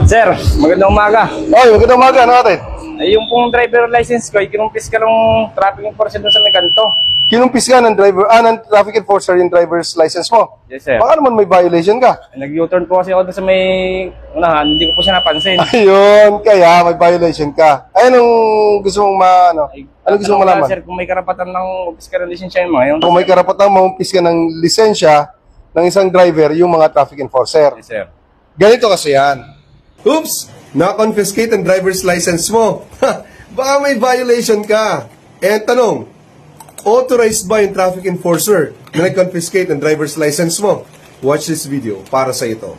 Sir, magandang umaga. Oy, magandang umaga, ano natin? Ay, yung pong driver license ko, kinumpis ka ng traffic enforcer doon sa Meganto. Kinumpis ka ng ng traffic enforcer yung driver's license mo? Yes, sir. Baka naman may violation ka? Nag-U-turn po kasi ako doon sa may unahan, hindi ko po siya napansin. Ayun, kaya may violation ka. Ay, anong gusto mong anong gusto mong malaman? Sir, kung may karapatan ng umpis ka ng lisensya yung mga yun. Kung may karapatan maumpis ka ng lisensya ng isang driver, yung mga traffic enforcer. Yes, sir. Ganito kasi yan. Oops! Na-confiscate ang driver's license mo. Baka may violation ka. Eh, tanong, authorized ba yung traffic enforcer na nag-confiscate ng driver's license mo? Watch this video para sa ito.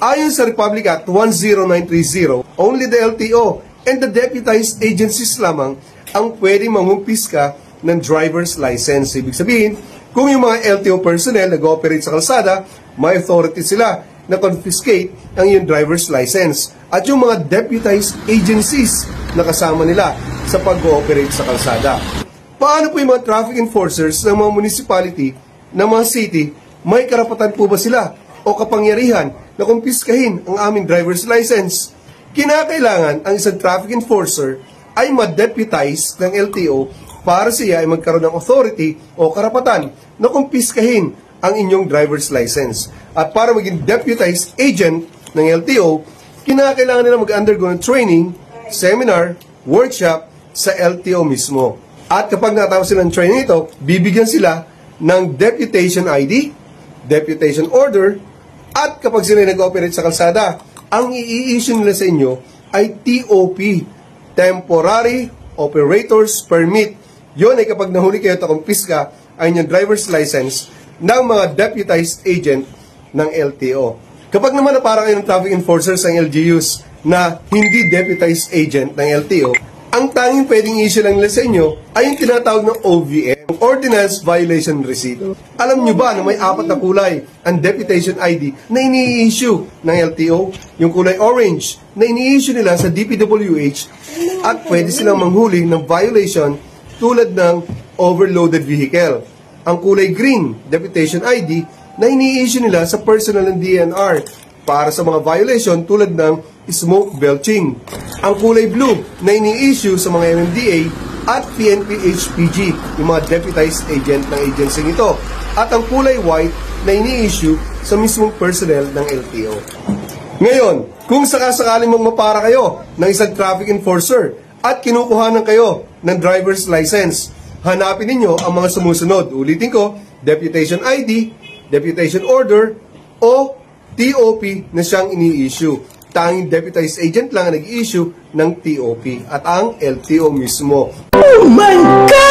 Ayon sa Republic Act 10930, only the LTO and the deputized agencies lamang ang pwedeng mangumpis ka ng driver's license. Ibig sabihin, kung yung mga LTO personnel nag-ooperate sa kalsada, may authority sila na confiscate ang iyong driver's license. At yung mga deputized agencies na kasama nila sa pag-ooperate sa kalsada. Paano po yung mga traffic enforcers ng mga municipality, ng mga city, may karapatan po ba sila o kapangyarihan na kumpiskahin ang aming driver's license? Kinakailangan ang isang traffic enforcer ay ma-deputize ng LTO para siya ay magkaroon ng authority o karapatan na kumpiskahin ang inyong driver's license. At para maging deputized agent ng LTO, kinakailangan nila mag-undergo ng training, seminar, workshop sa LTO mismo. At kapag natapos sila ng training ito, bibigyan sila ng deputation ID, deputation order, at kapag sila nag-operate sa kalsada, ang i-issue nila sa inyo ay TOP, Temporary Operator's Permit. Yun ay kapag nahuli kayo at kumpis ka ay inyong driver's license ng mga deputized agent ng LTO. Kapag naman na parang kayo ng traffic enforcers ng LGUs na hindi deputized agent ng LTO, ang tanging pwedeng issue lang nila sa inyo ay yung tinatawag ng OVM, Ordinance Violation Receipt. Alam nyo ba na may 4 na kulay ang deputation ID na ini-issue ng LTO? Yung kulay orange na ini-issue nila sa DPWH at pwede silang manghuli ng violation tulad ng overloaded vehicle. Ang kulay green, deputation ID, na ini-issue nila sa personal ng DNR para sa mga violation tulad ng smoke belching. Ang kulay blue na ini-issue sa mga MMDA at PNP-HPG, yung mga deputized agent ng agency ito. At ang kulay white na ini-issue sa mismong personnel ng LTO. Ngayon, kung sakasakaling magmapara kayo ng isang traffic enforcer at kinukuhanan kayo ng driver's license, hanapin ninyo ang mga sumusunod. Ulitin ko, deputation ID, deputation order, o TOP na siyang ini-issue. Tanging deputized agent lang ang nag-issue ng TOP at ang LTO mismo. Oh my God!